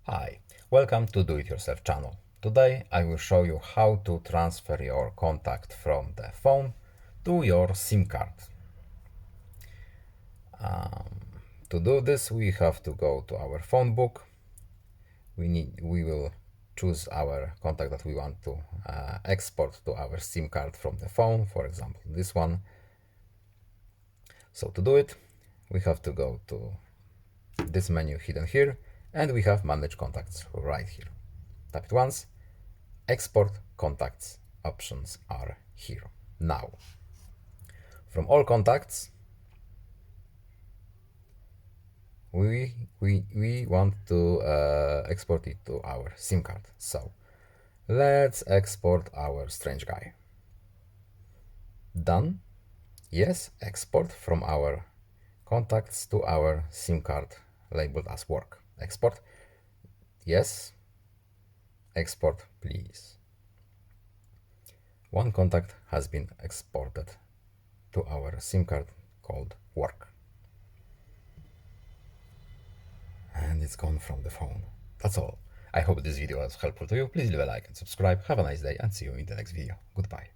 Hi, welcome to Do It Yourself channel. Today I will show you how to transfer your contact from the phone to your SIM card. To do this we have to go to our phone book. We will choose our contact that we want to export to our SIM card from the phone, for example this one. So to do it we have to go to this menu hidden here, and we have manage contacts right here. Tap it once. Export contacts options are here. Now, from all contacts, we want to export it to our SIM card. So let's export our strange guy. Done. Yes, export from our contacts to our SIM card labeled as work. Export. Yes. Export, please. One contact has been exported to our SIM card called work. And it's gone from the phone. That's all. I hope this video was helpful to you. Please leave a like and subscribe. Have a nice day and see you in the next video. Goodbye.